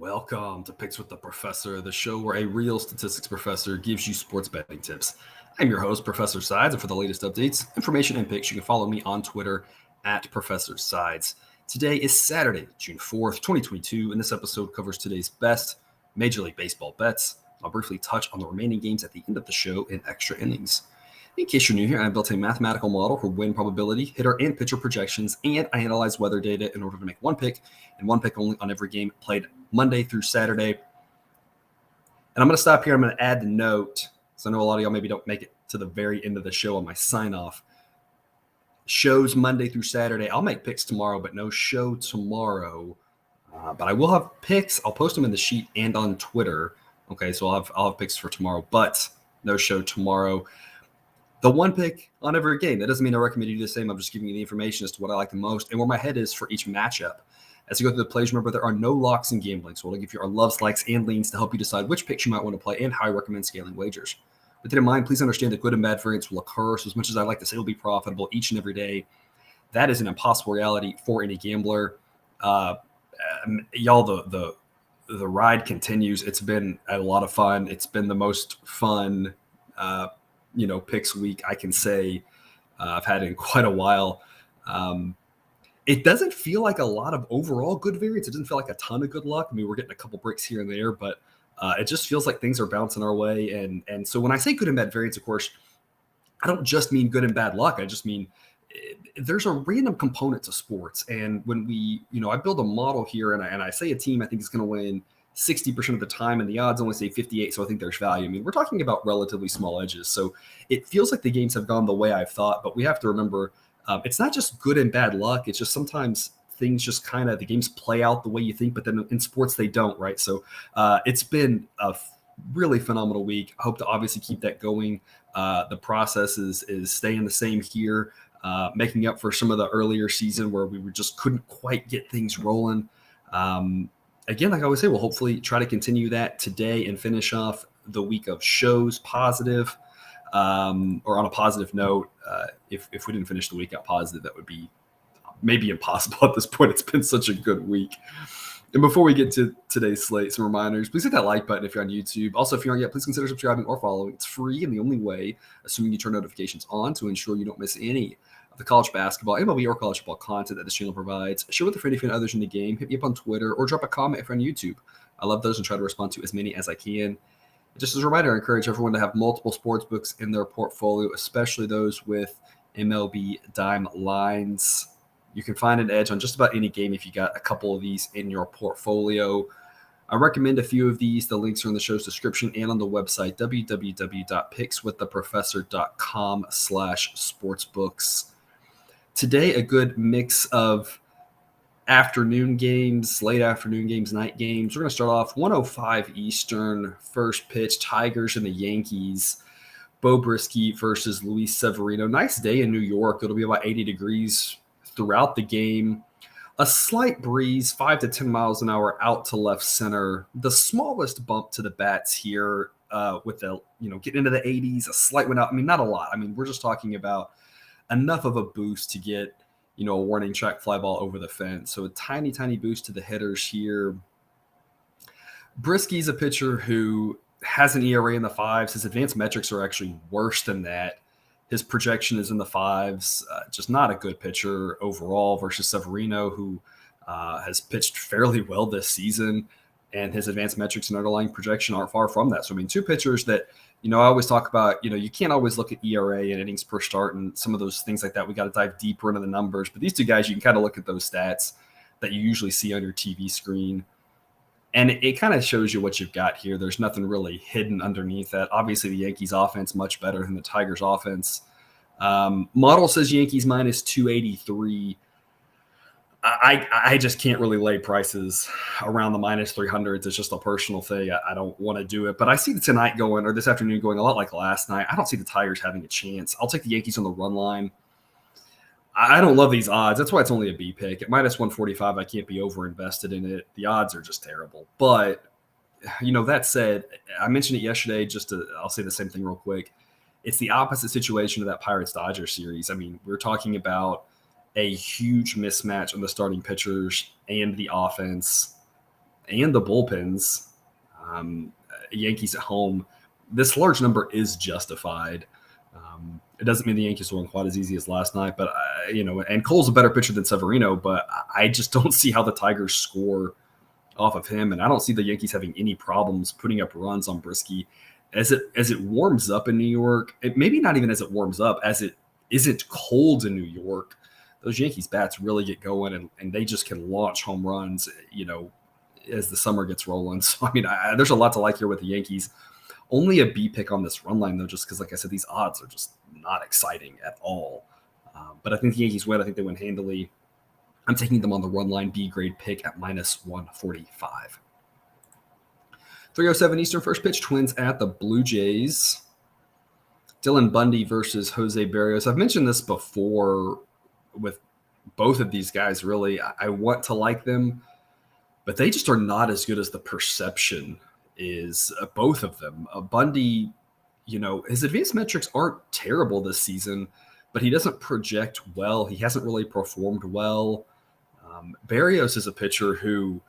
Welcome to Picks with the Professor, the show where a real statistics professor gives you sports betting tips. I'm your host, Professor Sides, and for the latest updates, information, and picks, you can follow me on Twitter at Professor Sides. Today is Saturday, June 4th, 2022, and this episode covers today's best Major League Baseball bets. I'll briefly touch on the remaining games at the end of the show in extra innings. In case you're new here, I've built a mathematical model for win probability, hitter, and pitcher projections, and I analyze weather data in order to make one pick, and one pick only on every game played Monday through Saturday. And I'm going to stop here. I'm going to add the note, so I know a lot of y'all maybe don't make it to the very end of the show on my sign-off. Shows Monday through Saturday. I'll make picks tomorrow, but no show tomorrow. But I will have picks. I'll post them in the sheet and on Twitter. Okay, so I'll have picks for tomorrow, but no show tomorrow. The one pick on every game. That doesn't mean I recommend you do the same. I'm just giving you the information as to what I like the most and where my head is for each matchup. As you go through the plays, remember there are no locks in gambling, so we'll give you our loves, likes, and leans to help you decide which picks you might want to play and how I recommend scaling wagers. With that in mind, please understand that good and bad variance will occur. So as much as I like to say it'll be profitable each and every day, that is an impossible reality for any gambler. Y'all, the ride continues. It's been a lot of fun. It's been the most fun picks week I can say I've had in quite a while. It doesn't feel like a lot of overall good variance. It doesn't feel like a ton of good luck. I mean, we're getting a couple breaks here and there, but it just feels like things are bouncing our way. And so when I say good and bad variance, of course, I don't just mean good and bad luck. I just mean there's a random component to sports. And when I build a model here and I say a team I think is going to win 60% of the time, and the odds only say 58, so I think there's value. I mean, we're talking about relatively small edges. So it feels like the games have gone the way I've thought, but we have to remember it's not just good and bad luck. It's just sometimes things just the games play out the way you think, but then in sports they don't, right? So it's been a really phenomenal week. I hope to obviously keep that going. The process is staying the same here, making up for some of the earlier season where we just couldn't quite get things rolling. Again, like I always say, we'll hopefully try to continue that today and finish off the week of shows positive, or on a positive note. If we didn't finish the week out positive, that would be maybe impossible at this point. It's been such a good week. And before we get to today's slate, some reminders. Please hit that like button if you're on YouTube. Also, if you aren't yet, please consider subscribing or following. It's free and the only way, assuming you turn notifications on, to ensure you don't miss any of the college basketball, MLB, or college football content that this channel provides. Share with a friend if you and others in the game. Hit me up on Twitter or drop a comment if you're on YouTube. I love those and try to respond to as many as I can. Just as a reminder, I encourage everyone to have multiple sports books in their portfolio, especially those with MLB dime lines. You can find an edge on just about any game if you got a couple of these in your portfolio. I recommend a few of these. The links are in the show's description and on the website, www.pickswiththeprofessor.com/sportsbooks. Today, a good mix of afternoon games, late afternoon games, night games. We're going to start off 1:05 Eastern, first pitch, Tigers and the Yankees. Bo Brisky versus Luis Severino. Nice day in New York. It'll be about 80 degrees throughout the game. A slight breeze, 5 to 10 miles an hour out to left center. The smallest bump to the bats here with the, getting into the 80s, a slight wind out. I mean, not a lot. I mean, we're just talking about enough of a boost to get, a warning track fly ball over the fence. So a tiny, tiny boost to the hitters here. Brisky's a pitcher who has an ERA in the fives. His advanced metrics are actually worse than that. His projection is in the fives. Just not a good pitcher overall versus Severino, who has pitched fairly well this season, and his advanced metrics and underlying projection aren't far from that. So, I mean, two pitchers that, I always talk about, you can't always look at ERA and innings per start and some of those things like that. We got to dive deeper into the numbers. But these two guys, you can kind of look at those stats that you usually see on your TV screen. And it kind of shows you what you've got here. There's nothing really hidden underneath that. Obviously, the Yankees offense much better than the Tigers offense. Model says Yankees minus 283. I just can't really lay prices around the minus 300s. It's just a personal thing. I don't want to do it. But I see tonight going, or this afternoon going a lot like last night. I don't see the Tigers having a chance. I'll take the Yankees on the run line. I don't love these odds. That's why it's only a B pick. At minus 145, I can't be over-invested in it. The odds are just terrible. But, that said, I mentioned it yesterday. I'll say the same thing real quick. It's the opposite situation of that Pirates-Dodgers series. I mean, we're talking about a huge mismatch on the starting pitchers and the offense. and the bullpens. Yankees at home, this large number is justified. It doesn't mean the Yankees won quite as easy as last night, but and Cole's a better pitcher than Severino, but I just don't see how the Tigers score off of him, and I don't see the Yankees having any problems putting up runs on Brisky as it warms up in New York. Maybe not even as it warms up, as it isn't cold in New York. Those Yankees bats really get going, and they just can launch home runs, as the summer gets rolling. So there's a lot to like here with the Yankees. Only a B pick on this run line, though, just because, like I said, these odds are just not exciting at all. But I think the Yankees win. I think they win handily. I'm taking them on the run line B grade pick at minus 145. 3:07 Eastern first pitch, Twins at the Blue Jays. Dylan Bundy versus Jose Berrios. I've mentioned this before with both of these guys, really. I want to like them, but they just are not as good as the perception is. Both of them. Bundy, his advanced metrics aren't terrible this season, but he doesn't project well. He hasn't really performed well. Berrios is a pitcher who,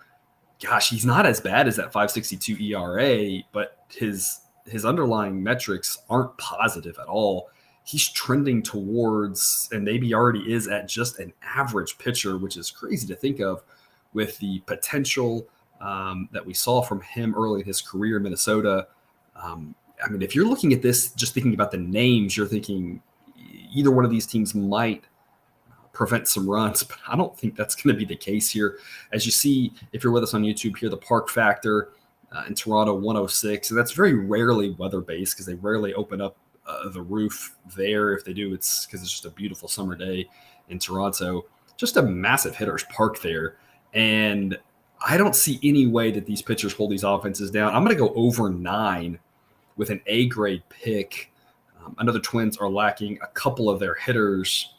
gosh, he's not as bad as that 5.62 ERA, but his underlying metrics aren't positive at all. He's trending towards, and maybe already is at, just an average pitcher, which is crazy to think of with the potential that we saw from him early in his career in Minnesota. If you're looking at this, just thinking about the names, you're thinking either one of these teams might prevent some runs, but I don't think that's going to be the case here. As you see, if you're with us on YouTube here, the park factor in Toronto, 106, and that's very rarely weather-based because they rarely open up the roof there. If they do, it's because it's just a beautiful summer day in Toronto. Just a massive hitter's park there, and I don't see any way that these pitchers hold these offenses down. I'm going to go over 9 with an A-grade pick. I know the Twins are lacking a couple of their hitters,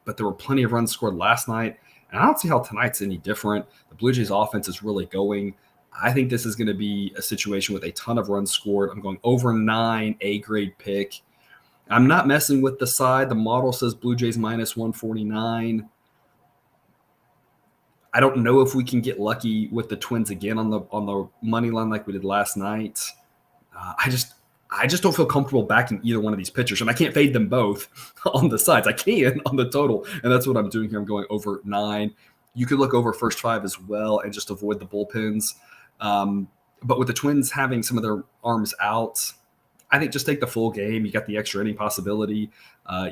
but there were plenty of runs scored last night, and I don't see how tonight's any different. The Blue Jays offense is really going. I think this is going to be a situation with a ton of runs scored. I'm going over 9, A-grade pick. I'm not messing with the side. The model says Blue Jays minus 149. I don't know if we can get lucky with the Twins again on the money line like we did last night. I just don't feel comfortable backing either one of these pitchers, and I can't fade them both on the sides. I can on the total, and that's what I'm doing here. I'm going over 9. You could look over first 5 as well and just avoid the bullpens. But with the Twins having some of their arms out, I think just take the full game. You got the extra inning possibility.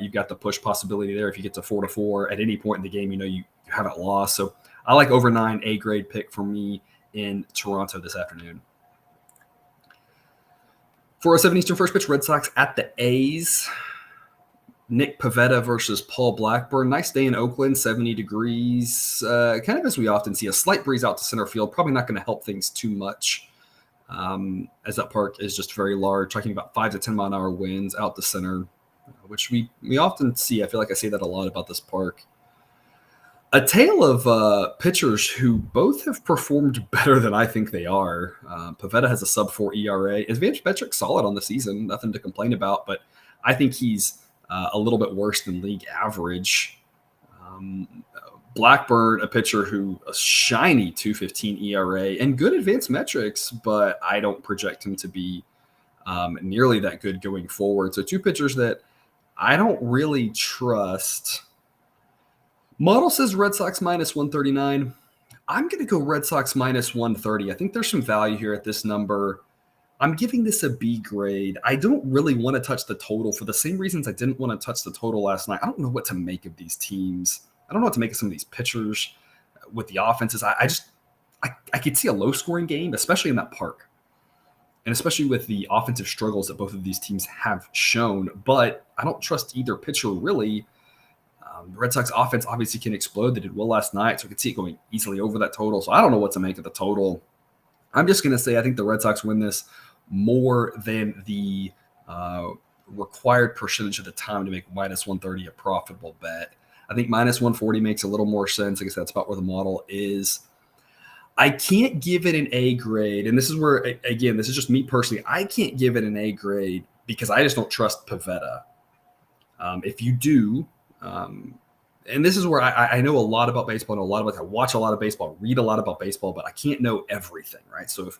You've got the push possibility there. If you get to 4-4 at any point in the game, you haven't lost. So I like over 9, A-grade pick for me in Toronto this afternoon. 4:07 Eastern first pitch, Red Sox at the A's. Nick Pivetta versus Paul Blackburn. Nice day in Oakland, 70 degrees. Kind of as we often see, a slight breeze out to center field. Probably not going to help things too much, as that park is just very large. Talking about 5 to 10 mile an hour winds out to center, which we often see. I feel like I say that a lot about this park. A tale of pitchers who both have performed better than I think they are. Pivetta has a sub-4 ERA. His advanced metrics solid on the season, nothing to complain about, but I think he's a little bit worse than league average. Blackburn, a pitcher who a shiny 2.15 ERA and good advanced metrics, but I don't project him to be nearly that good going forward. So 2 pitchers that I don't really trust. Model says Red Sox minus 139. I'm going to go Red Sox minus 130. I think there's some value here at this number. I'm giving this a B grade. I don't really want to touch the total for the same reasons I didn't want to touch the total last night. I don't know what to make of these teams. I don't know what to make of some of these pitchers with the offenses. I could see a low-scoring game, especially in that park, and especially with the offensive struggles that both of these teams have shown. But I don't trust either pitcher really. The Red Sox offense obviously can explode. They did well last night, so I could see it going easily over that total. So I don't know what to make of the total. I'm just going to say I think the Red Sox win this more than the required percentage of the time to make minus 130 a profitable bet. I think minus 140 makes a little more sense. I guess that's about where the model is. I can't give it an A grade, and this is where, again, this is just me personally. I can't give it an A grade because I just don't trust Pivetta. If you do, and this is where I know a lot about baseball, know a lot about, I watch a lot of baseball, read a lot about baseball, but I can't know everything, right? So if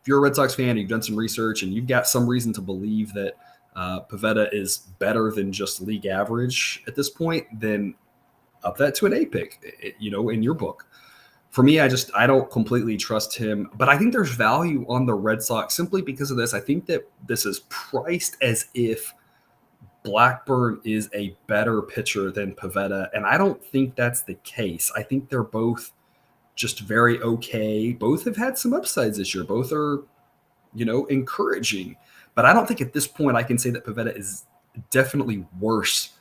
you're a Red Sox fan and you've done some research and you've got some reason to believe that Pivetta is better than just league average at this point, then up that to an A pick, in your book. For me, I don't completely trust him, but I think there's value on the Red Sox simply because of this. I think that this is priced as if Blackburn is a better pitcher than Pivetta, and I don't think that's the case. I think they're both just very okay. Both have had some upsides this year. Both are, encouraging. But I don't think at this point I can say that Pivetta is definitely worse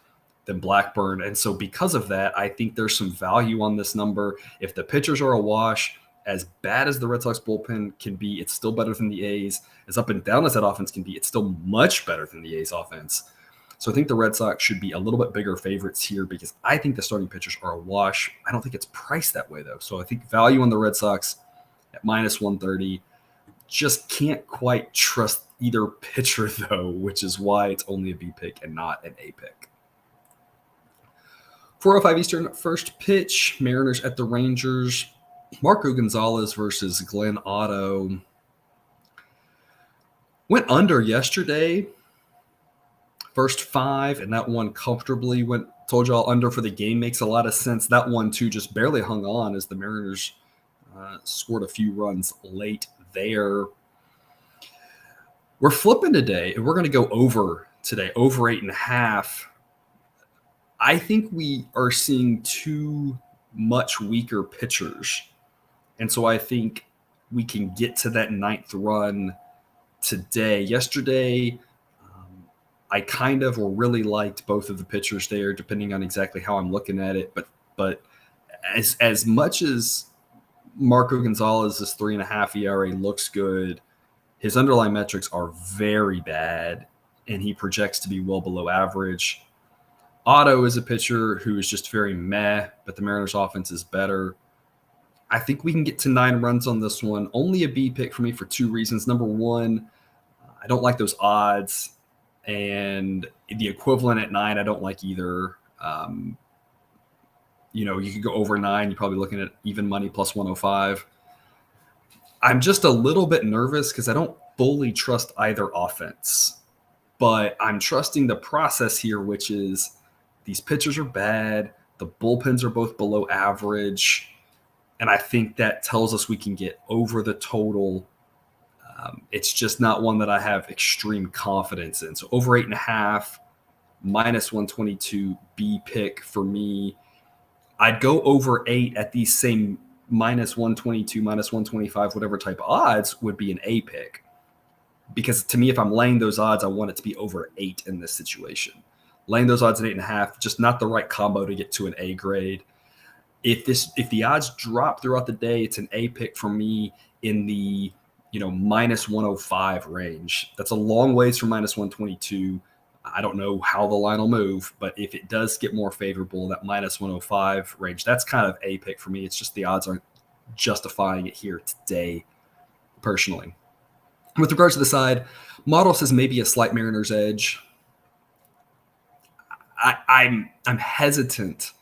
than Blackburn. And so because of that, I think there's some value on this number. If the pitchers are a wash, as bad as the Red Sox bullpen can be, it's still better than the A's. As up and down as that offense can be, it's still much better than the A's offense. So I think the Red Sox should be a little bit bigger favorites here because I think the starting pitchers are a wash. I don't think it's priced that way, though. So I think value on the Red Sox at minus 130. Just can't quite trust either pitcher, though, which is why it's only a B pick and not an A pick. 4:05 Eastern, first pitch, Mariners at the Rangers. Marco Gonzalez versus Glenn Otto. Went under yesterday. First 5, and that one comfortably went, told y'all under for the game. Makes a lot of sense. That one, too, just barely hung on as the Mariners scored a few runs late there. We're flipping today, and we're going to go over today, over 8.5. I think we are seeing too much weaker pitchers, and so I think we can get to that 9th run today. Yesterday, I kind of really liked both of the pitchers there, depending on exactly how I'm looking at it. But as much as Marco Gonzalez's 3.5 ERA looks good, his underlying metrics are very bad, and he projects to be well below average. Otto is a pitcher who is just very meh, but the Mariners' offense is better. I think we can get to 9 runs on this one. Only a B pick for me for 2 reasons. Number one, I don't like those odds. And the equivalent at 9, I don't like either. You could go over 9. You're probably looking at even money plus 105. I'm just a little bit nervous because I don't fully trust either offense. But I'm trusting the process here, which is these pitchers are bad. The bullpens are both below average. And I think that tells us we can get over the total. It's just not one that I have extreme confidence in. So over 8.5, minus 122 B pick for me. I'd go over 8 at these same minus 122, minus 125, whatever type of odds would be an A pick. Because to me, if I'm laying those odds, I want it to be over 8 in this situation. Laying those odds at 8.5, just not the right combo to get to an A grade. If the odds drop throughout the day, it's an A pick for me in the minus 105 range. That's a long ways from minus 122. I don't know how the line will move, but if it does get more favorable, that minus 105 range, that's kind of A pick for me. It's just the odds aren't justifying it here today, personally. With regards to the side, model says maybe a slight Mariners edge. I'm hesitant.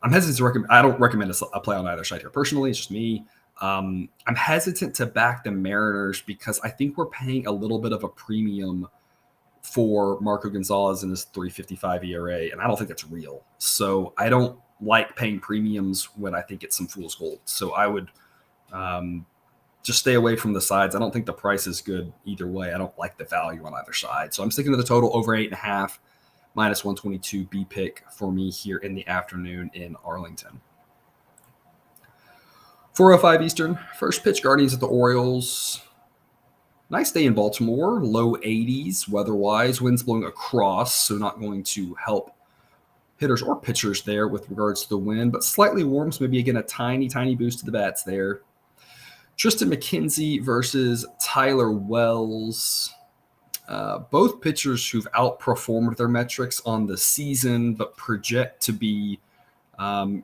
I'm hesitant to recommend. I don't recommend a play on either side here. Personally, it's just me. I'm hesitant to back the Mariners because I think we're paying a little bit of a premium for Marco Gonzalez and his 3.55 ERA, and I don't think that's real. So I don't like paying premiums when I think it's some fool's gold. So I would just stay away from the sides. I don't think the price is good either way. I don't like the value on either side. So I'm sticking to the total over 8.5, minus 122 B pick for me here in the afternoon in Arlington. 4:05 Eastern, first pitch, Guardians at the Orioles. Nice day in Baltimore, low 80s weather-wise, winds blowing across, so not going to help hitters or pitchers there with regards to the wind, but slightly warm, so maybe again a tiny, tiny boost to the bats there. Tristan McKenzie versus Tyler Wells. Both pitchers who've outperformed their metrics on the season, but project to be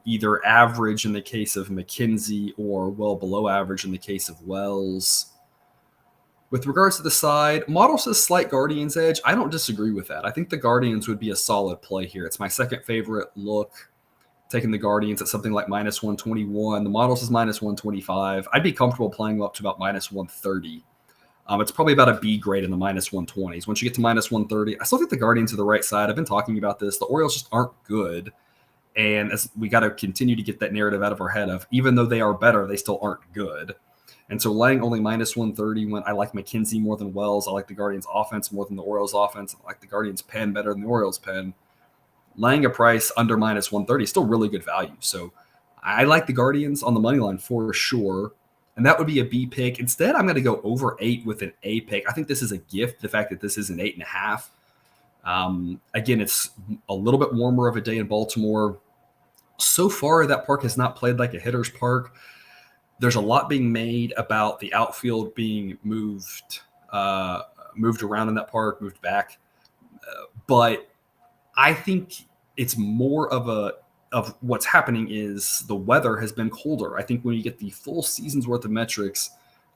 either average in the case of McKenzie or well below average in the case of Wells. With regards to the side, model says slight Guardians edge. I don't disagree with that. I think the Guardians would be a solid play here. It's my second favorite look. taking the Guardians at something like minus 121. The models is minus 125. I'd be comfortable playing them up to about minus 130. It's probably about a B grade in the minus 120s. Once you get to minus 130, I still think the Guardians are the right side. I've been talking about this. The Orioles just aren't good. And as we got to continue to get that narrative out of our head of, even though they are better, they still aren't good. And so laying only minus 130 when I like McKenzie more than Wells. I like the Guardians offense more than the Orioles offense. I like the Guardians pen better than the Orioles pen. Laying a price under minus 130 is still really good value. So I like the Guardians on the money line for sure. And that would be a B pick. Instead, I'm going to go over 8 with an A pick. I think this is a gift, the fact that this is an 8.5. Again, it's a little bit warmer of a day in Baltimore. So far, that park has not played like a hitter's park. There's a lot being made about the outfield being moved around in that park, moved back. But I think it's more of what's happening is the weather has been colder. I think when you get the full season's worth of metrics,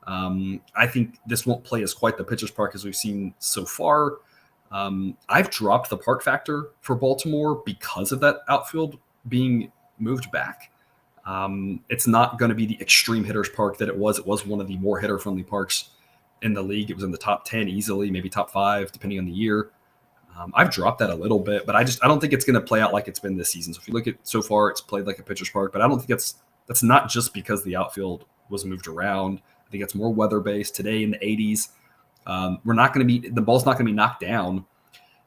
I think this won't play as quite the pitcher's park as we've seen so far. I've dropped the park factor for Baltimore because of that outfield being moved back. It's not going to be the extreme hitter's park that it was. It was one of the more hitter-friendly parks in the league. It was in the top 10 easily, maybe top 5, depending on the year. I've dropped that a little bit, but I don't think it's going to play out like it's been this season. So if you look at so far, it's played like a pitcher's park, but I don't think that's not just because the outfield was moved around. I think it's more weather based. Today in the 80s, the ball's not going to be knocked down,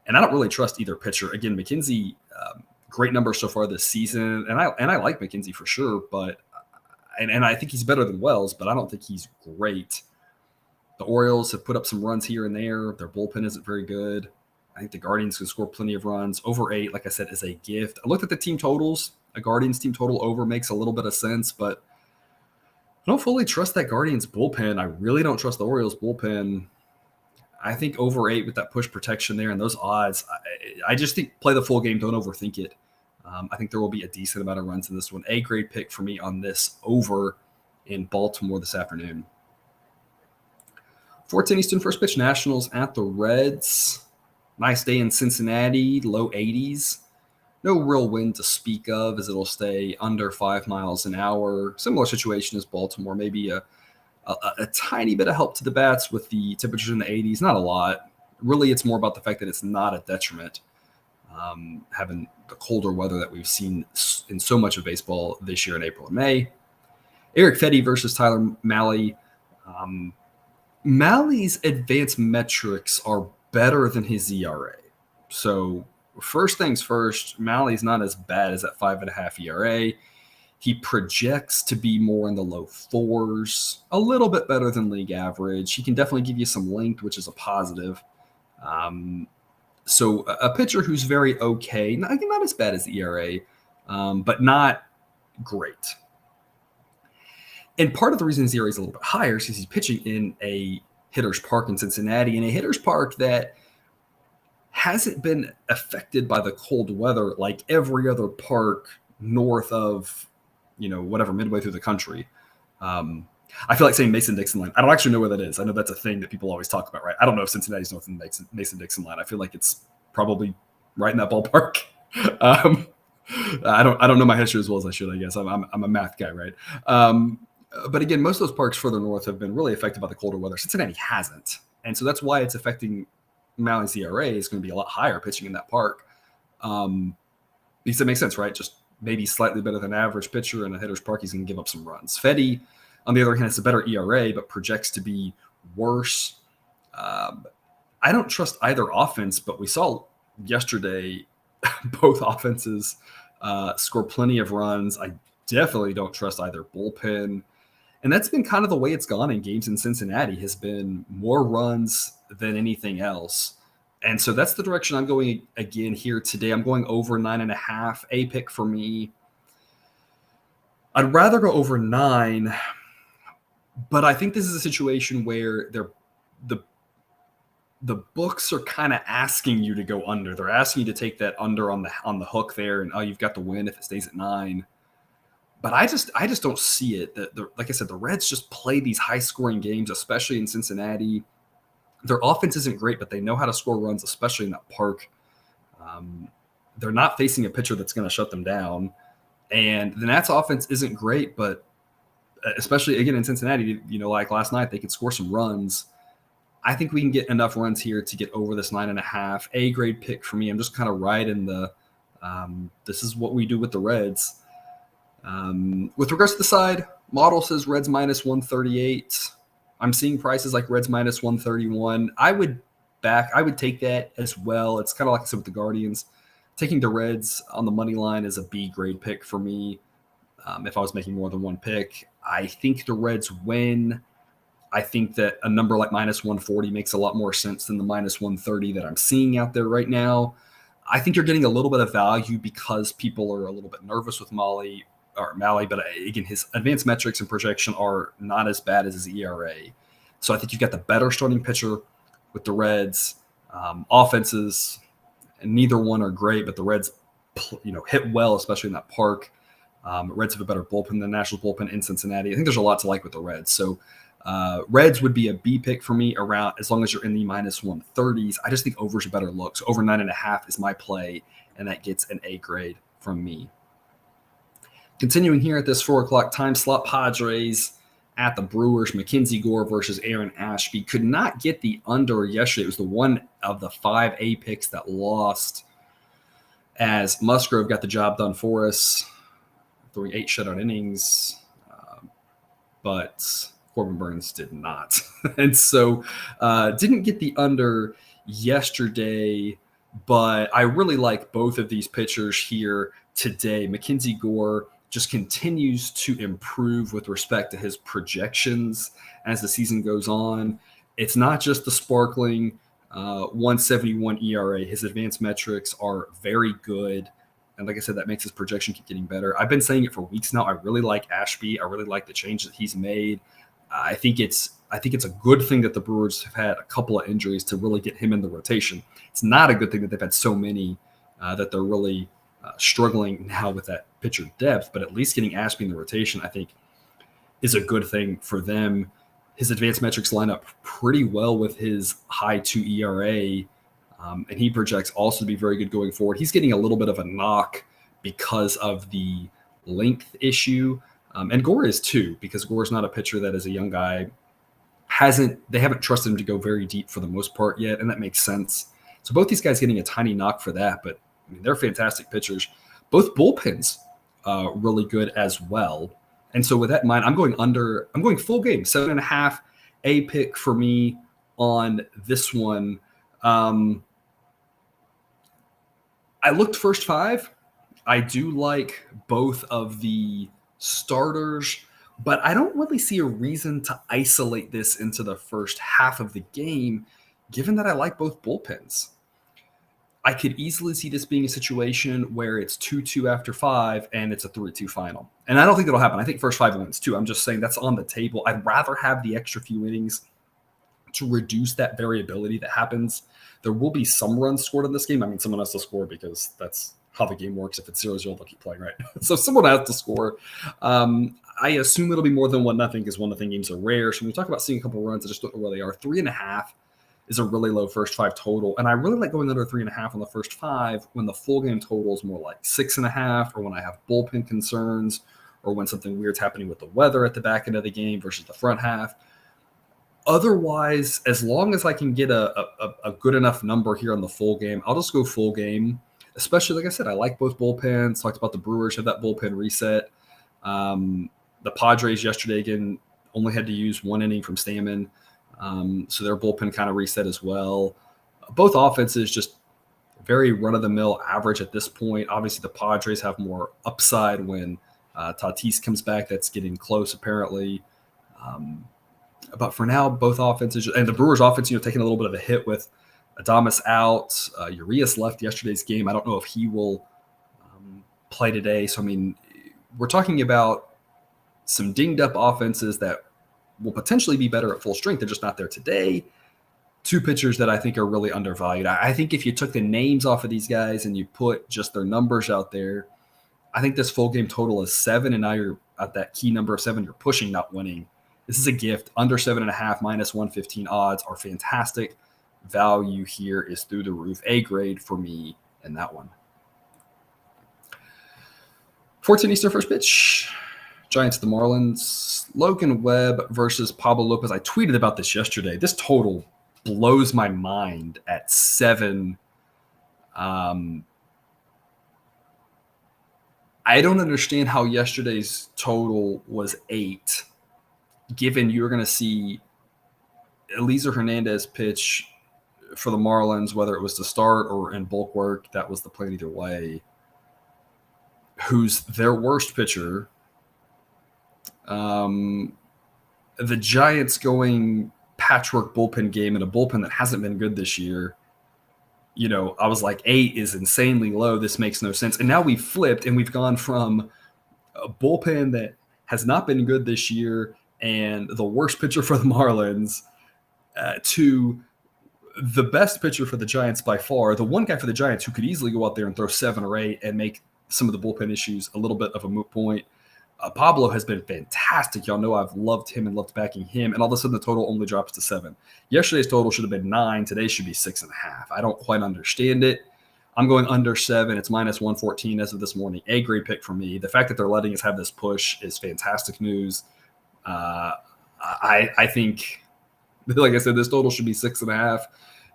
and I don't really trust either pitcher. Again, McKenzie, great numbers so far this season, and I like McKenzie for sure, but I think he's better than Wells, but I don't think he's great. The Orioles have put up some runs here and there. Their bullpen isn't very good. I think the Guardians can score plenty of runs. Over 8, like I said, is a gift. I looked at the team totals. A Guardians team total over makes a little bit of sense, but I don't fully trust that Guardians bullpen. I really don't trust the Orioles bullpen. I think over 8 with that push protection there and those odds, I just think play the full game. Don't overthink it. I think there will be a decent amount of runs in this one. A grade pick for me on this over in Baltimore this afternoon. 4:10 Eastern, first pitch, Nationals at the Reds. Nice day in Cincinnati, low 80s. No real wind to speak of as it'll stay under 5 miles an hour. Similar situation as Baltimore, maybe a tiny bit of help to the bats with the temperatures in the 80s. Not a lot. Really, it's more about the fact that it's not a detriment, having the colder weather that we've seen in so much of baseball this year in April and May. Eric Fedde versus Tyler Mahle. Mahle's advanced metrics are better than his ERA. So first things first, Mahle's not as bad as that 5.5 ERA. He projects to be more in the low 4s, a little bit better than league average. He can definitely give you some length, which is a positive. So a pitcher who's very okay, not as bad as the ERA, but not great. And part of the reason his ERA is a little bit higher is because he's pitching in a hitter's park in Cincinnati, in a hitter's park that hasn't been affected by the cold weather like every other park north of, whatever, midway through the country. I feel like saying Mason-Dixon line. I don't actually know where that is. I know that's a thing that people always talk about, right? I don't know if Cincinnati's north of the Mason-Dixon line. I feel like it's probably right in that ballpark. I don't know my history as well as I should, I guess. I'm a math guy, right? But again, most of those parks further north have been really affected by the colder weather. Cincinnati hasn't. And so that's why it's affecting Mahle's ERA is going to be a lot higher pitching in that park. Because it makes sense, right? Just maybe slightly better than average pitcher in a hitter's park. He's going to give up some runs. Fedde, on the other hand, has a better ERA, but projects to be worse. I don't trust either offense, but we saw yesterday both offenses score plenty of runs. I definitely don't trust either bullpen. And that's been kind of the way it's gone in games in Cincinnati, has been more runs than anything else. And so that's the direction I'm going again here today. I'm going over 9.5, a pick for me. I'd rather go over 9, but I think this is a situation where the books are kind of asking you to go under. They're asking you to take that under on the hook there, and you've got the win if it stays at 9. But I just don't see it. Like I said, the Reds just play these high-scoring games, especially in Cincinnati. Their offense isn't great, but they know how to score runs, especially in that park. They're not facing a pitcher that's going to shut them down. And the Nats offense isn't great, but especially again in Cincinnati, like last night, they could score some runs. I think we can get enough runs here to get over this 9.5. A grade pick for me. I'm just kind of right in the this is what we do with the Reds. With regards to the side, model says Reds minus 138. I'm seeing prices like Reds minus 131. I would take that as well. It's kind of like I said with the Guardians. Taking the Reds on the money line is a B grade pick for me. If I was making more than one pick, I think the Reds win. I think that a number like minus 140 makes a lot more sense than the minus 130 that I'm seeing out there right now. I think you're getting a little bit of value because people are a little bit nervous with Malley, but again, his advanced metrics and projection are not as bad as his ERA. So I think you've got the better starting pitcher with the Reds. Offenses, and neither one are great, but the Reds, hit well, especially in that park. Reds have a better bullpen than the Nationals bullpen in Cincinnati. I think there's a lot to like with the Reds. So Reds would be a B pick for me around as long as you're in the minus 130s. I just think over's a better look. So over 9.5 is my play, and that gets an A grade from me. Continuing here at this 4 o'clock time slot, Padres at the Brewers. Mackenzie Gore versus Aaron Ashby. Could not get the under yesterday. It was the one of the 5 A picks that lost, as Musgrove got the job done for us, throwing 8 shutout innings. But Corbin Burns did not. And so didn't get the under yesterday, but I really like both of these pitchers here today. Mackenzie Gore just continues to improve with respect to his projections as the season goes on. It's not just the sparkling 171 ERA. His advanced metrics are very good. And like I said, that makes his projection keep getting better. I've been saying it for weeks now. I really like Ashby. I really like the change that he's made. I think it's a good thing that the Brewers have had a couple of injuries to really get him in the rotation. It's not a good thing that they've had so many that they're really struggling now with that pitcher depth. But at least getting Ashby in the rotation, I think, is a good thing for them. His advanced metrics line up pretty well with his high 2 ERA. And he projects also to be very good going forward. He's getting a little bit of a knock because of the length issue. And Gore is too, because Gore is not a pitcher that is a young guy. They haven't trusted him to go very deep for the most part yet, and that makes sense. So both these guys getting a tiny knock for that, but I mean, they're fantastic pitchers. Both bullpens really good as well. And so with that in mind, I'm going full game, 7.5 A pick for me on this one. I looked first 5. I do like both of the starters, but I don't really see a reason to isolate this into the first half of the game, given that I like both bullpens. I could easily see this being a situation where it's 2-2 after 5 and it's a 3-2 final. And I don't think that'll happen. I think first 5 wins too. I'm just saying that's on the table. I'd rather have the extra few innings to reduce that variability that happens. There will be some runs scored in this game. I mean, someone has to score because that's how the game works. If it's 0-0, they'll keep playing, right? So someone has to score. I assume it'll be more than 1-0 because 1-0 games are rare. So when we talk about seeing a couple runs, I just don't know where they are. 3.5 is a really low first 5 total. And I really like going under 3.5 on the first 5 when the full game total is more like 6.5, or when I have bullpen concerns, or when something weird's happening with the weather at the back end of the game versus the front half. Otherwise, as long as I can get a good enough number here on the full game, I'll just go full game. Especially, like I said, I like both bullpens. Talked about the Brewers have that bullpen reset. The Padres yesterday, again, only had to use 1 inning from Stammen. So their bullpen kind of reset as well. Both offenses just very run-of-the-mill average at this point. Obviously, the Padres have more upside when Tatis comes back. That's getting close, apparently. But for now, both offenses, and the Brewers offense, taking a little bit of a hit with Adames out. Urias left yesterday's game. I don't know if he will play today. So, I mean, we're talking about some dinged-up offenses that will potentially be better at full strength. They're just not there today. 2 pitchers that I think are really undervalued. I think if you took the names off of these guys and you put just their numbers out there, I think this full game total is 7, and now you're at that key number of 7. You're pushing, not winning. This is a gift. Under 7.5, minus 115 odds are fantastic. Value here is through the roof. A grade for me in that one. 14 Eastern first pitch. Giants at the Marlins. Logan Webb versus Pablo Lopez. I tweeted about this yesterday. This total blows my mind at 7. I don't understand how yesterday's total was 8, given you're going to see Eliezer Hernandez pitch for the Marlins, whether it was to start or in bulk work. That was the plan either way. Who's their worst pitcher? The Giants going patchwork bullpen game in a bullpen that hasn't been good this year. I was like, 8 is insanely low. This makes no sense. And now we've flipped and we've gone from a bullpen that has not been good this year and the worst pitcher for the Marlins to the best pitcher for the Giants by far, the one guy for the Giants who could easily go out there and throw 7 or 8 and make some of the bullpen issues a little bit of a moot point. Pablo has been fantastic. Y'all know I've loved him and loved backing him. And all of a sudden the total only drops to 7. Yesterday's total should have been 9. Today should be 6.5. I don't quite understand it. I'm going under 7. It's minus 114 as of this morning. A grade pick for me. The fact that they're letting us have this push is fantastic news. I think, like I said, this total should be 6.5.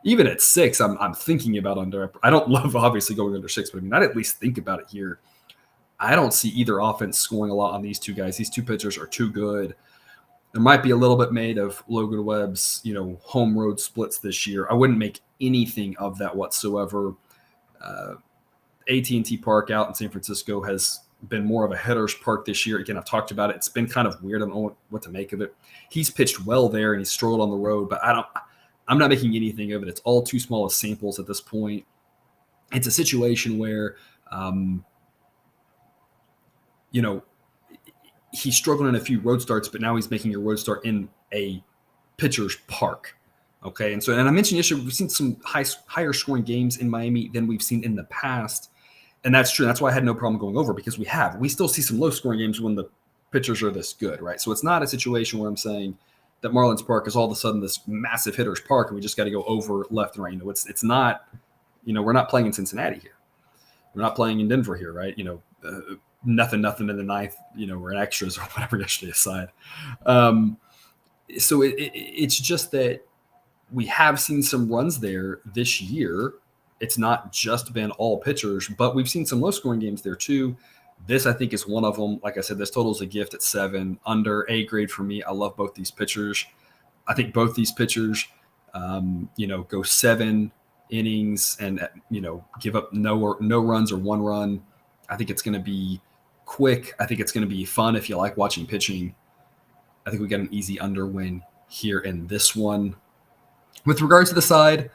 Even at 6, I'm thinking about under. I don't love obviously going under 6, but I mean, I'd at least think about it here. I don't see either offense scoring a lot on these two guys. These two pitchers are too good. There might be a little bit made of Logan Webb's, home road splits this year. I wouldn't make anything of that whatsoever. AT&T Park out in San Francisco has been more of a hitter's park this year. Again, I've talked about it. It's been kind of weird. I don't know what to make of it. He's pitched well there and he's struggled on the road, but I'm not making anything of it. It's all too small of samples at this point. It's a situation where, he's struggling in a few road starts, but now he's making a road start in a pitcher's park. Okay. And I mentioned yesterday, we've seen some higher scoring games in Miami than we've seen in the past. And that's true. That's why I had no problem going over, because we still see some low scoring games when the pitchers are this good, right? So it's not a situation where I'm saying that Marlins Park is all of a sudden this massive hitter's park and we just got to go over left and right. It's not, we're not playing in Cincinnati here. We're not playing in Denver here, right? Nothing in the ninth, we're in extras or whatever yesterday aside. So it's just that we have seen some runs there this year. It's not just been all pitchers, but we've seen some low scoring games there too. This, I think, is one of them. Like I said, this total is a gift at 7, under A grade for me. I love both these pitchers. I think both these pitchers, go 7 innings and, give up no runs or 1 run. I think it's going to be quick. I think it's going to be fun if you like watching pitching. I think we got an easy under win here in this one. With regards to the side,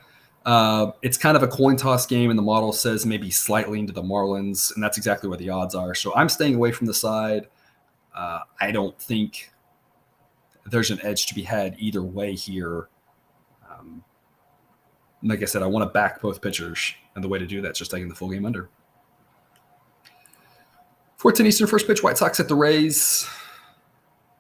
it's kind of a coin toss game, and the model says maybe slightly into the Marlins, and that's exactly where the odds are. So I'm staying away from the side. I don't think there's an edge to be had either way here. Like I said, I want to back both pitchers, and the way to do that is just taking the full game under. 14 Eastern first pitch, White Sox at the Rays.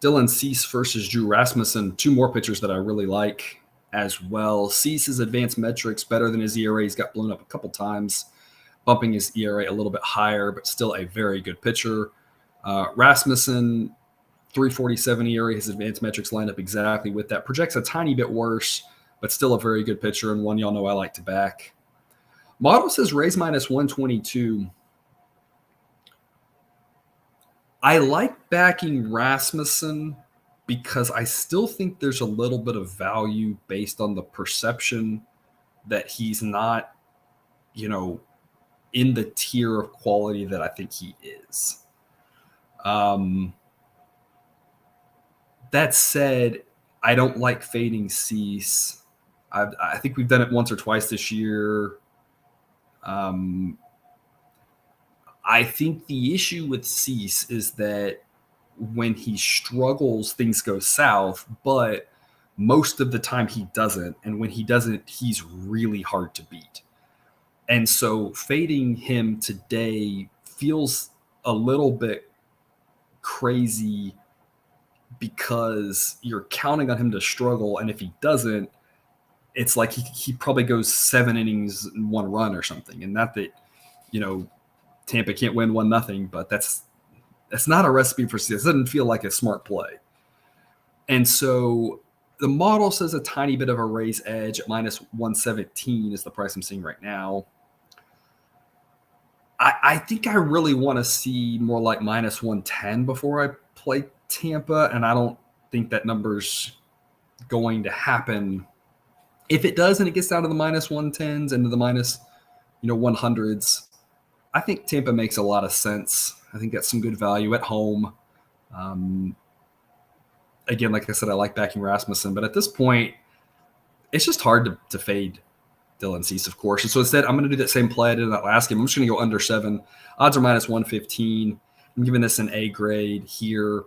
Dylan Cease versus Drew Rasmussen, 2 more pitchers that I really like as well. Cease's advanced metrics better than his ERA. He's got blown up a couple times, bumping his ERA a little bit higher, but still a very good pitcher. Rasmussen, 347 ERA. His advanced metrics line up exactly with that. Projects a tiny bit worse, but still a very good pitcher, and one y'all know I like to back. Model says Rays minus 122. I like backing Rasmussen because I still think there's a little bit of value based on the perception that he's not, in the tier of quality that I think he is. That said, I don't like fading Cease. I think we've done it once or twice this year. I think the issue with Cease is that when he struggles, things go south, but most of the time he doesn't. And when he doesn't, he's really hard to beat. And so fading him today feels a little bit crazy because you're counting on him to struggle. And if he doesn't, it's like he probably goes 7 innings and 1 run or something. And not that, Tampa can't win 1-0, but that's That's not a recipe for success. It doesn't feel like a smart play. And so the model says a tiny bit of a raise edge at minus 117 is the price I'm seeing right now. I think I really want to see more like minus 110 before I play Tampa, and I don't think that number's going to happen. If it does and it gets down to the minus 110s and to the minus 100s, I think Tampa makes a lot of sense. I think that's some good value at home. Again, like I said, I like backing Rasmussen, but at this point, it's just hard to fade Dylan Cease, of course. And so instead, I'm going to do that same play I did in that last game. I'm just going to go under 7. Odds are minus 115. I'm giving this an A grade here.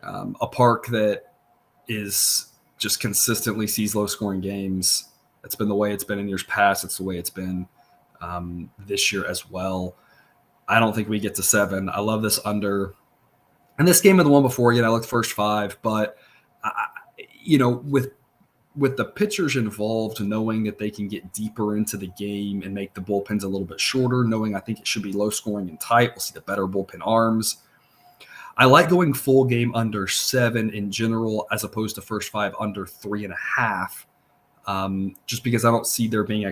A park that is just consistently sees low-scoring games. That's been the way it's been in years past. It's the way it's been this year as well. I don't think we get to 7. I love this under. And this game of the one before, I looked first 5, but with the pitchers involved, knowing that they can get deeper into the game and make the bullpens a little bit shorter, knowing I think it should be low scoring and tight, we'll see the better bullpen arms. I like going full game under 7 in general, as opposed to first 5 under 3.5. Just because I don't see there being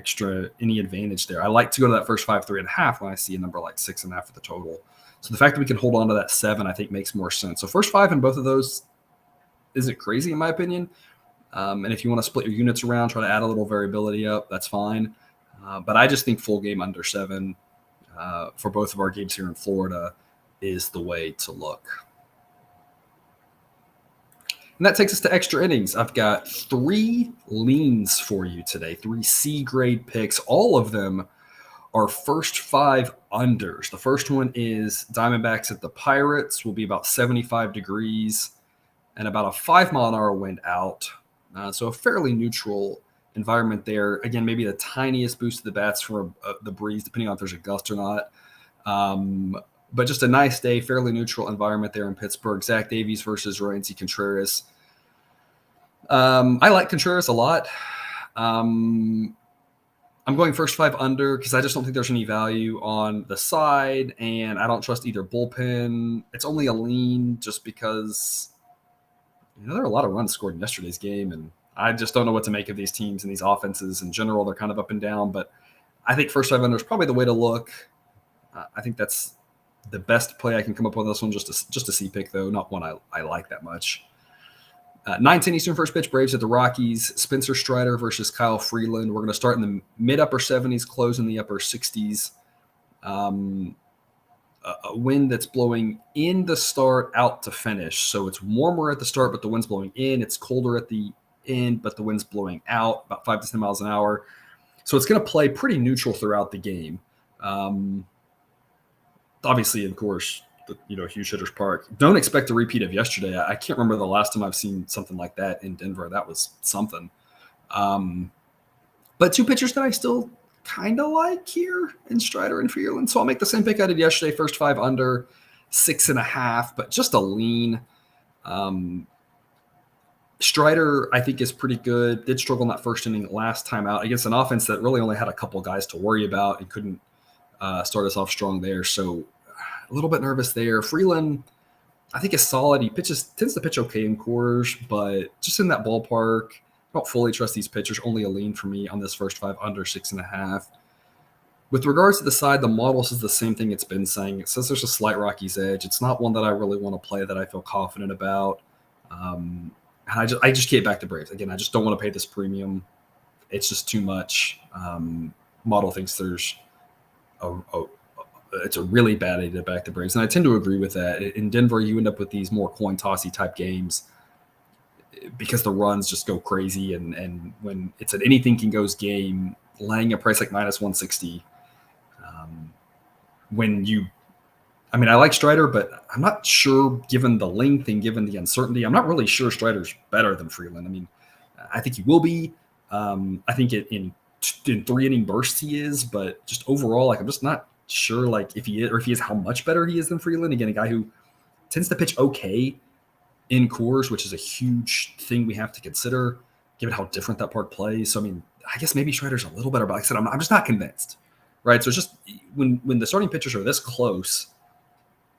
any advantage there. I like to go to that first 5, 3.5 when I see a number like 6.5 for the total. So the fact that we can hold on to that 7, I think makes more sense. So first 5 in both of those isn't crazy in my opinion. And if you want to split your units around, try to add a little variability up, that's fine. But I just think full game under 7 for both of our games here in Florida is the way to look. And that takes us to extra innings. I've got 3 leans for you today, 3 C grade picks. All of them are first 5 unders. The first one is Diamondbacks at the Pirates, will be about 75 degrees and about a 5-mile-an-hour wind out. So a fairly neutral environment there. Again, maybe the tiniest boost to the bats from the breeze, depending on if there's a gust or not. But just a nice day, fairly neutral environment there in Pittsburgh. Zach Davies versus Roansy Contreras. I like Contreras a lot. I'm going first 5 under because I just don't think there's any value on the side, and I don't trust either bullpen. It's only a lean just because there are a lot of runs scored in yesterday's game, and I just don't know what to make of these teams and these offenses in general. They're kind of up and down, but I think first 5 under is probably the way to look. I think that's the best play I can come up with on this one. Just a C pick, though, not one I like that much. 9:10 Eastern first pitch, Braves at the Rockies. Spencer Strider versus Kyle Freeland. We're going to start in the mid-upper 70s, close in the upper 60s. A wind that's blowing in the start, out to finish. So it's warmer at the start, but the wind's blowing in. It's colder at the end, but the wind's blowing out, about 5 to 10 miles an hour. So it's going to play pretty neutral throughout the game. Obviously, of course, huge hitters park. Don't expect a repeat of yesterday. I can't remember the last time I've seen something like that in Denver. That was something. But 2 pitchers that I still kind of like here in Strider and Freeland. So I'll make the same pick I did yesterday. First 5 under 6.5, but just a lean. Strider, I think, is pretty good. Did struggle in that first inning last time out against an offense that really only had a couple guys to worry about and couldn't start us off strong there. So a little bit nervous there. Freeland, I think, is solid. He tends to pitch okay in quarters, but just in that ballpark, I don't fully trust these pitchers. Only a lean for me on this first 5 under 6.5. With regards to the side, the model says the same thing it's been saying. It says there's a slight Rockies edge. It's not one that I really want to play that I feel confident about. And I just can't back the Braves. Again, I just don't want to pay this premium. It's just too much. Model thinks there's it's a really bad idea to back the Braves. And I tend to agree with that. In Denver, you end up with these more coin tossy type games because the runs just go crazy. And when it's an anything can goes game, laying a price like minus 160, I like Strider, but I'm not sure, given the length and given the uncertainty, I'm not really sure Strider's better than Freeland. I think he will be. I think in 3-inning bursts he is, but just overall, I'm just not sure if he is, how much better he is than Freeland. Again, a guy who tends to pitch okay in Coors, which is a huge thing we have to consider, given how different that park plays. So, I guess maybe Strider's a little better, but like I said, I'm just not convinced, right? So it's just when the starting pitchers are this close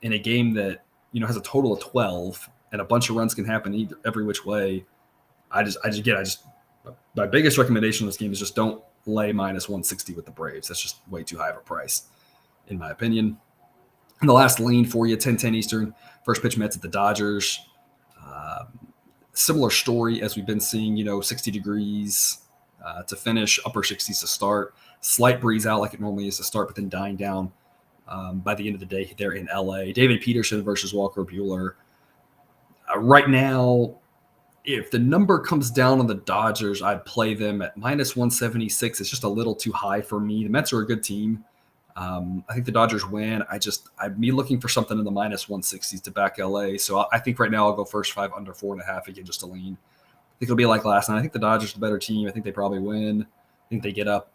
in a game that has a total of 12 and a bunch of runs can happen every which way. My biggest recommendation in this game is just don't lay minus 160 with the Braves. That's just way too high of a price, in my opinion. And the last lean for you, 10-10 Eastern. First pitch Mets at the Dodgers. Similar story as we've been seeing, 60 degrees to finish, upper 60s to start. Slight breeze out like it normally is to start, but then dying down by the end of the day there in LA. David Peterson versus Walker Buehler. Right now, if the number comes down on the Dodgers, I'd play them at minus 176. It's just a little too high for me. The Mets are a good team. I think the Dodgers win. I'm looking for something in the minus 160s to back LA. So I think right now I'll go first 5 under 4.5 again, just a lean. I think it'll be like last night. I think the Dodgers are the better team. I think they probably win. I think they get up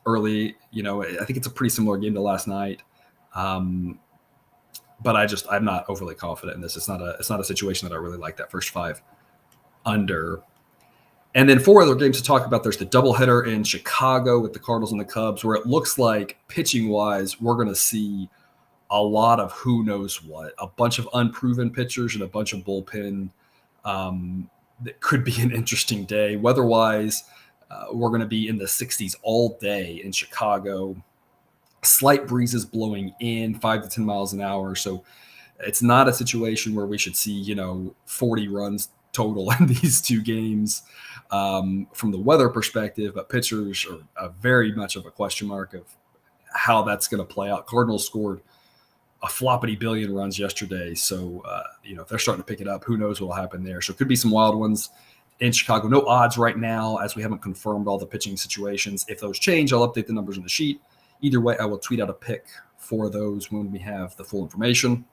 early. I think it's a pretty similar game to last night. But I'm not overly confident in this. It's not a situation that I really like, that first 5 under. And then 4 other games to talk about. There's the doubleheader in Chicago with the Cardinals and the Cubs, where it looks like pitching-wise, we're going to see a lot of who knows what, a bunch of unproven pitchers and a bunch of bullpen. That could be an interesting day. Weather-wise, we're going to be in the 60s all day in Chicago. Slight breezes blowing in 5 to 10 miles an hour. So it's not a situation where we should see, 40 runs total in these 2 games from the weather perspective, but pitchers are very much of a question mark of how that's going to play out. Cardinals scored a floppity billion runs yesterday. So, if they're starting to pick it up, who knows what will happen there. So it could be some wild ones in Chicago. No odds right now, as we haven't confirmed all the pitching situations. If those change, I'll update the numbers in the sheet. Either way, I will tweet out a pick for those when we have the full information.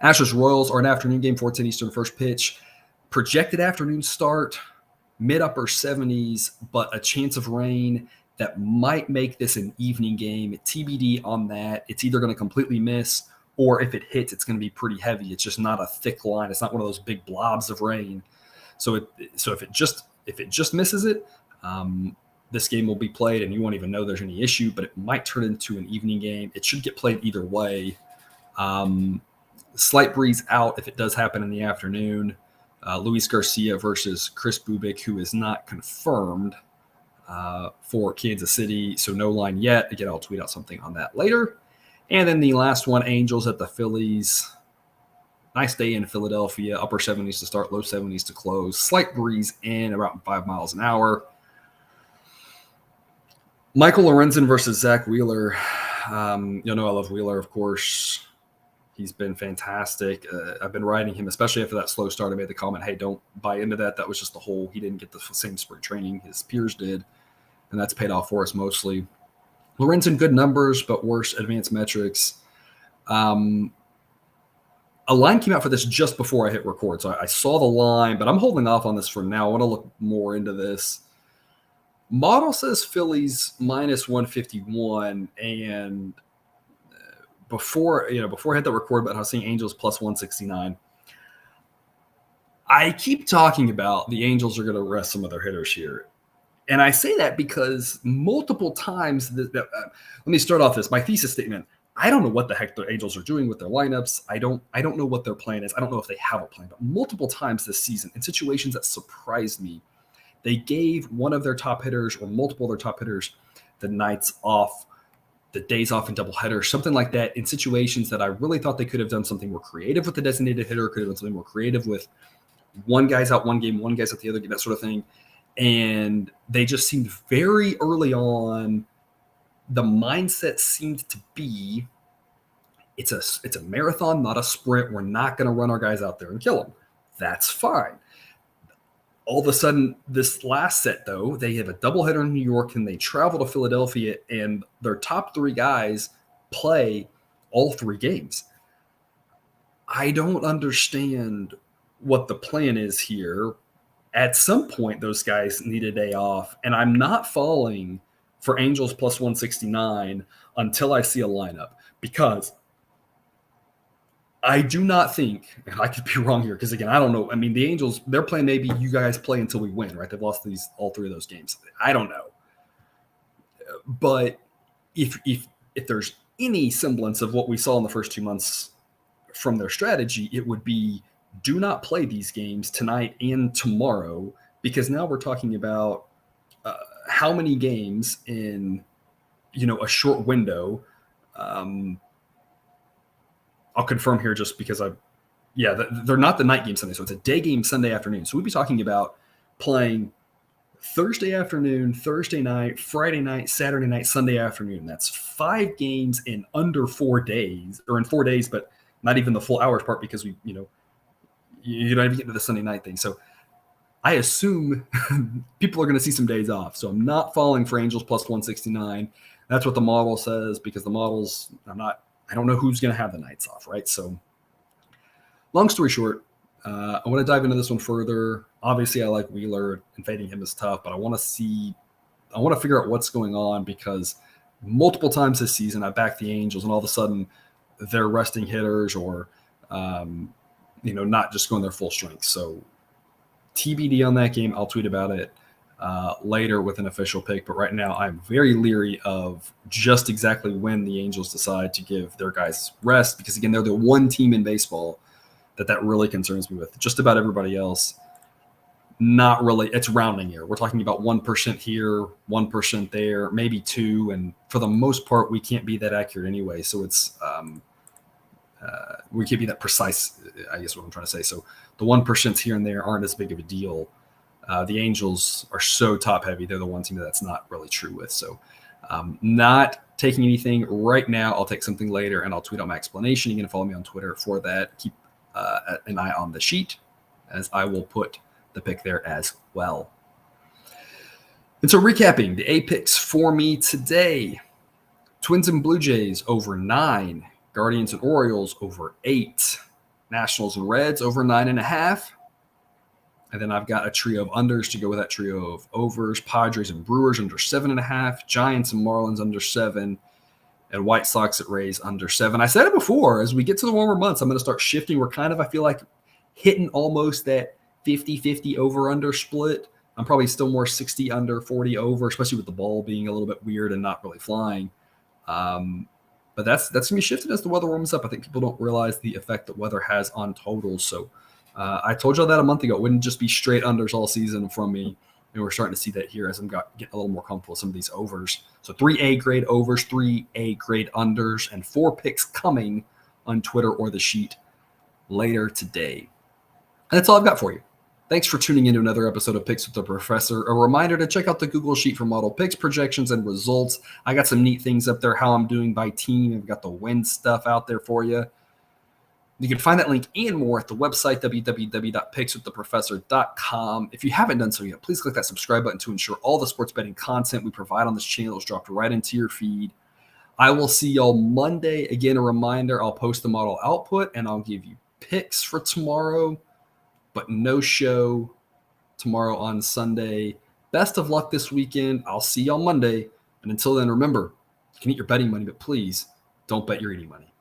Astros Royals are an afternoon game, 4:10 Eastern, first pitch. Projected afternoon start, mid-upper 70s, but a chance of rain that might make this an evening game. TBD on that. It's either going to completely miss, or if it hits, it's going to be pretty heavy. It's just not a thick line. It's not one of those big blobs of rain. So if it just misses it, this game will be played, and you won't even know there's any issue. But it might turn into an evening game. It should get played either way. Slight breeze out if it does happen in the afternoon. Luis Garcia versus Chris Bubik, who is not confirmed for Kansas City. So no line yet. Again, I'll tweet out something on that later. And then the last one, Angels at the Phillies. Nice day in Philadelphia. Upper 70s to start, low 70s to close. Slight breeze in, about 5 miles an hour. Michael Lorenzen versus Zach Wheeler. I love Wheeler, of course. He's been fantastic. I've been riding him, especially after that slow start. I made the comment, hey, don't buy into that. That was just he didn't get the same spring training his peers did, and that's paid off for us mostly. Lorenzen, good numbers, but worse advanced metrics. A line came out for this just before I hit record, so I saw the line, but I'm holding off on this for now. I want to look more into this. Model says Phillies minus 151, and before I hit the record button, I was seeing Angels plus 169. I keep talking about the Angels are going to rest some of their hitters here. And I say that because multiple times, let me start off this. My thesis statement, I don't know what the heck the Angels are doing with their lineups. I don't know what their plan is. I don't know if they have a plan. But multiple times this season, in situations that surprised me, they gave one of their top hitters or multiple of their top hitters the nights off, the days off in doubleheaders, something like that, in situations that I really thought they could have done something more creative with the designated hitter, could have done something more creative with one guy's out one game, one guy's out the other game, that sort of thing. And they just seemed very early on, the mindset seemed to be, it's a marathon, not a sprint. We're not going to run our guys out there and kill them. That's fine. All of a sudden, this last set, though, they have a doubleheader in New York, and they travel to Philadelphia, and their top 3 guys play all 3 games. I don't understand what the plan is here. At some point, those guys need a day off, and I'm not falling for Angels plus 169 until I see a lineup, because I do not think, and I could be wrong here, because again, I don't know. I mean, the Angels, their plan may be you guys play until we win, right? They've lost all 3 of those games. I don't know. But if there's any semblance of what we saw in the first 2 months from their strategy, it would be do not play these games tonight and tomorrow, because now we're talking about how many games in, a short window. I'll confirm here just because they're not the night game Sunday. So it's a day game Sunday afternoon. So we'd be talking about playing Thursday afternoon, Thursday night, Friday night, Saturday night, Sunday afternoon. That's 5 games in under 4 days, or in 4 days, but not even the full hours part, because you don't even get to the Sunday night thing. So I assume people are going to see some days off. So I'm not falling for Angels plus 169. That's what the model says, because the models, I don't know who's going to have the nights off, right? So long story short, I want to dive into this one further. Obviously, I like Wheeler, and fading him is tough, but I want to figure out what's going on, because multiple times this season I backed the Angels, and all of a sudden they're resting hitters, or not just going their full strength. So TBD on that game. I'll tweet about it later with an official pick, but right now I'm very leery of just exactly when the Angels decide to give their guys rest, because again, they're the one team in baseball that really concerns me. With just about everybody else, not really. It's rounding error. We're talking about 1% here, 1% there, maybe 2, and for the most part, we can't be that accurate anyway. So it's we can't be that precise, I guess what I'm trying to say. So the 1% here and there aren't as big of a deal. The Angels are so top heavy. They're the one team that's not really true with. So not taking anything right now. I'll take something later, and I'll tweet out my explanation. You can follow me on Twitter for that. Keep an eye on the sheet, as I will put the pick there as well. And so recapping the A picks for me today: Twins and Blue Jays over 9, Guardians and Orioles over 8, Nationals and Reds over 9.5. And then I've got a trio of unders to go with that trio of overs: Padres and Brewers under 7.5, Giants and Marlins under 7, and White Sox at Rays under 7. I said it before, as we get to the warmer months, I'm going to start shifting. We're I feel like, hitting almost that 50-50 over-under split. I'm probably still more 60 under, 40 over, especially with the ball being a little bit weird and not really flying. But that's going to be shifted as the weather warms up. I think people don't realize the effect that weather has on totals. So I told y'all that a month ago. It wouldn't just be straight unders all season from me. And we're starting to see that here as I'm getting a little more comfortable with some of these overs. So 3 A grade overs, 3 A grade unders, and 4 picks coming on Twitter or the sheet later today. And that's all I've got for you. Thanks for tuning in to another episode of Picks with the Professor. A reminder to check out the Google Sheet for model picks, projections, and results. I got some neat things up there, how I'm doing by team. I've got the win stuff out there for you. You can find that link and more at the website, www.pickswiththeprofessor.com. If you haven't done so yet, please click that subscribe button to ensure all the sports betting content we provide on this channel is dropped right into your feed. I will see y'all Monday. Again, a reminder, I'll post the model output, and I'll give you picks for tomorrow, but no show tomorrow on Sunday. Best of luck this weekend. I'll see y'all Monday. And until then, remember, you can eat your betting money, but please don't bet your eating money.